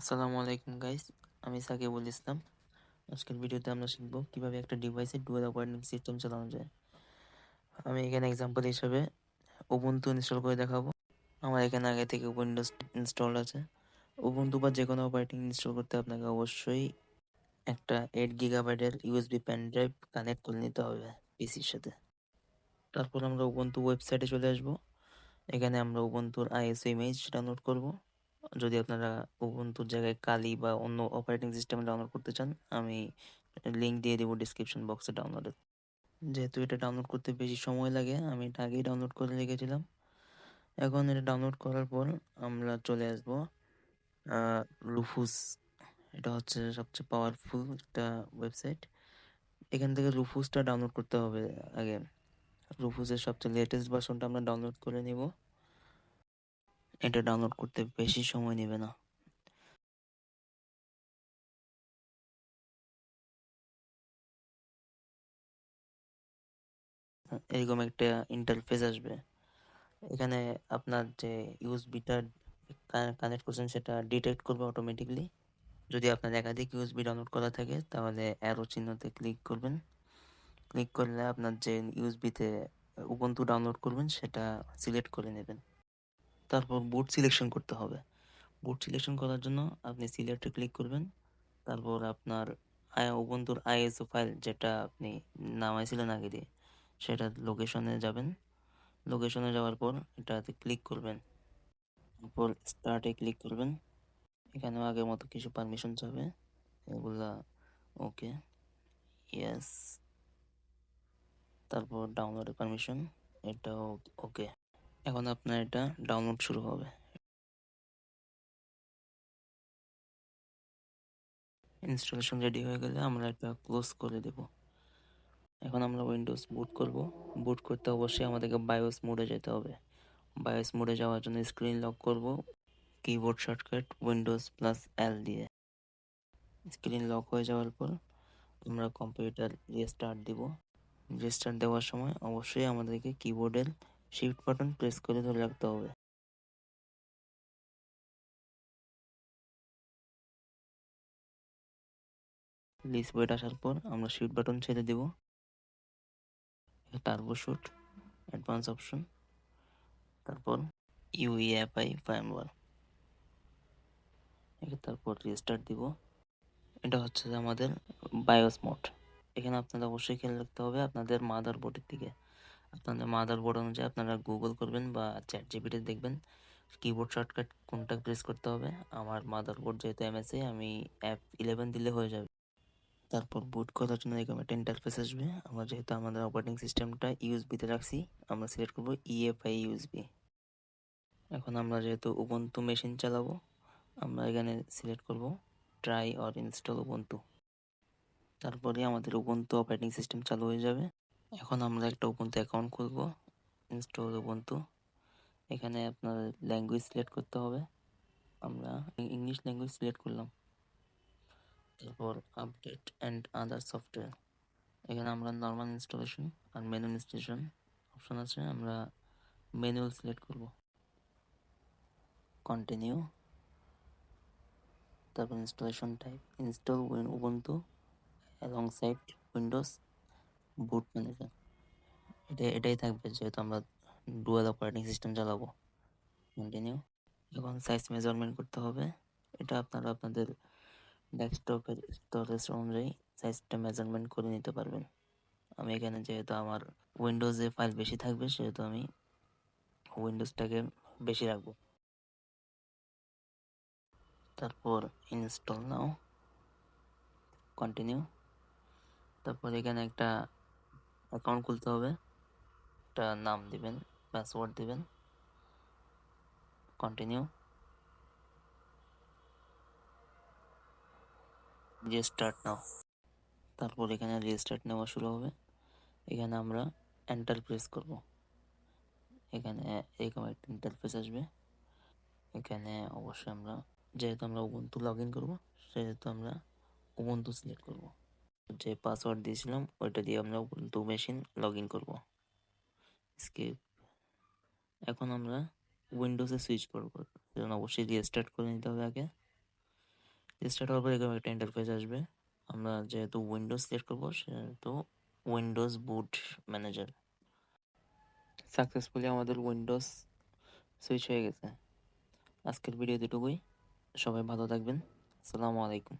আসসালামু আলাইকুম গাইস, আমি সাকিবুল ইসলাম। আজকের ভিডিওতে আমরা শিখব কিভাবে একটা ডিভাইসে ডুয়াল অপারেটিং সিস্টেম চালানো যায়। আমি এখানে এক্সাম্পল হিসেবে উবুন্টু ইনস্টল করে দেখাবো। আমার এখানে আগে থেকে উইন্ডোজ ইনস্টল আছে। উবুন্টু বা যে কোনো অপারেটিং ইনস্টল করতে আপনাকে অবশ্যই একটা 8 GB USB pen drive connect করে নিতে হবে পিসির সাথে। তারপর আমরা উবুন্টু ওয়েবসাইটে চলে আসব। এখানে আমরা উবুন্টুর আইএসও ইমেজ ডাউনলোড করব। যদি আপনারা উবুন্টুর জায়গায় কালি বা অন্য অপারেটিং সিস্টেম ডাউনলোড করতে চান, আমি লিঙ্ক দিয়ে দেবো ডিসক্রিপশন বক্সে ডাউনলোডের। যেহেতু এটা ডাউনলোড করতে বেশি সময় লাগে, আমি এটা আগেই ডাউনলোড করে রেখেছিলাম। এখন এটা ডাউনলোড করার পর আমরা চলে আসবো রুফুস। এটা হচ্ছে সবচেয়ে পাওয়ারফুল একটা ওয়েবসাইট। এখান থেকে রুফুসটা ডাউনলোড করতে হবে আগে। রুফুসের সবচেয়ে লেটেস্ট ভার্সনটা আমরা ডাউনলোড করে নিব। এটা ডাউনলোড করতে বেশি সময় নেবে না। এরকম একটা ইন্টারফেস আসবে। এখানে আপনার যে ইউএসবিটা কানেক্ট করছেন সেটা ডিটেক্ট করবে অটোমেটিকলি। যদি আপনার একাধিক ইউএসবি ডাউনলোড করা থাকে তাহলে অ্যারো চিহ্নতে ক্লিক করবেন। ক্লিক করলে আপনার যে ইউএসবিতে উবুন্টু ডাউনলোড করবেন সেটা সিলেক্ট করে নেবেন। তারপর বুট সিলেকশন করতে হবে। বুট সিলেকশন করার জন্য আপনি সিলেক্টে ক্লিক করবেন। তারপর আপনার উবুন্টুর আইএসও ফাইল যেটা আপনি নামাইছিলেন আগে দিয়ে, সেটা লোকেশনে যাবেন। লোকেশনে যাওয়ার পর এটাতে ক্লিক করবেন। তারপর স্টার্টে ক্লিক করবেন। এখানেও আগের মতো কিছু পারমিশন চাবে, এগুলা ওকে, ইয়েস। তারপর ডাউনলোডের পারমিশন, এটাও ওকে। এখন আপনার এটা ডাউনলোড শুরু হবে। ইনস্টলেশন রেডি হয়ে গেলে আমরা এটা ক্লোজ করে দেব। এখন আমরা উইন্ডোজ বুট করব। বুট করতে অবশ্যই আমাদেরকে বায়োস মোডে যেতে হবে। বায়োস মোডে যাওয়ার জন্য স্ক্রিন লক করব কিবোর্ড শর্টকাট উইন্ডোজ+L দিয়ে। স্ক্রিন লক হয়ে যাওয়ার পর আমরা কম্পিউটার রিস্টার্ট দিব। রিস্টার্ট দেওয়ার সময় অবশ্যই আমাদেরকে কিবোর্ডের শিফট বাটন প্রেস করে ধরে রাখতে হবে। লিস্ট বইট আসার পর আমরা শিফট বাটন ছেড়ে দিব। টার্বো শুট, অ্যাডভান্স অপশন, তারপর ইউইএফআই ফার্মওয়্যার, তারপর রিস্টার্ট দিব। এটা হচ্ছে যে আমাদের বায়োস মোড। এখানে আপনাদের অবশ্যই খেয়াল রাখতে হবে আপনাদের মাদারবোর্ডের দিকে। আপনাদের মাদারবোর্ড অনুযায়ী আপনারা গুগল করবেন বা চ্যাট জিপিটি দেখবেন কিবোর্ড শর্টকাট কোনটা প্রেস করতে হবে। আমার মাদারবোর্ড যেহেতু এমএসআই, আমি F11 দিলে হয়ে যাবে। তারপর বুট করার জন্য এরকম একটা ইন্টারফেস আসবে। আমরা যেহেতু আমাদের অপারেটিং সিস্টেমটা ইউএসবিতে রাখছি, আমরা সিলেক্ট করব ইএফআই ইউএসবি। এখন আমরা যেহেতু উবুন্টু মেশিন চালাবো, আমরা এখানে সিলেক্ট করব ট্রাই অর ইনস্টল উবুন্টু। তারপরে আমাদের উবুন্টু অপারেটিং সিস্টেম চালু হয়ে যাবে। এখন আমরা একটা উবুন্টু অ্যাকাউন্ট খুলব। Install Ubuntu. এখানে আপনার ল্যাঙ্গুয়েজ সিলেক্ট করতে হবে। আমরা ইংলিশ ল্যাঙ্গুয়েজ সিলেক্ট করলাম। তারপর আপডেট অ্যান্ড আদার সফটওয়্যার। এখানে আমরা নর্মাল ইনস্টলেশন আর ম্যানুয়াল ইনস্টলেশন অপশন আছে, আমরা ম্যানুয়াল সিলেক্ট করব। কন্টিনিউ। তারপর installation type install Ubuntu alongside Windows boot manager. এটাই থাকবে যেহেতু আমরা ডুয়াল অপারেটিং সিস্টেম চালাবো। কন্টিনিউ। এখন সাইজ মেজারমেন্ট করতে হবে। এটা আপনারা আপনাদের ডেস্কটপের স্টোরেজ অনুযায়ী সাইজটা মেজারমেন্ট করে নিতে পারবেন। আমি এখানে যেহেতু আমার উইন্ডোজে ফাইল বেশি থাকবে সেহেতু আমি উইন্ডোজটাকে বেশি রাখবো। তারপর ইনস্টল নাও, কন্টিনিউ। তারপর এখানে একটা অ্যাকাউন্ট খুলতে হবে, একটা নাম দিবেন, পাসওয়ার্ড দিবেন, কন্টিনিউ। রিস্টার্ট নাও। তারপর এখানে রিস্টার্ট নেওয়া শুরু হবে। এখানে আমরা এন্টার প্রেস করব। এখানে এরকম একটা ইন্টারফেস আসবে। এখানে অবশ্যই আমরা যেহেতু আমরা উবুন্টু লগ ইন করবো সেহেতু আমরা উবুন্টু সিলেক্ট করব। যে পাসওয়ার্ড দিয়েছিলাম ওইটা দিয়ে আমরা উবুন্টু মেশিন লগ ইন করবো। স্কিপ। এখন আমরা উইন্ডোজে সুইচ করব, সেজন্য অবশ্যই রিস্টার্ট করে নিতে হবে আগে। স্টার্ট হওয়ার পর এরকম একটা ইন্টারফেস আসবে। আমরা যেহেতু উইন্ডোজ সিলেক্ট করবো সেহেতু উইন্ডোজ বুট ম্যানেজার। সাকসেসফুলি আমাদের উইন্ডোজ সুইচ হয়ে গেছে। আজকের ভিডিও এতটুকুই। সবাই ভালো থাকবেন। আসসালামু আলাইকুম।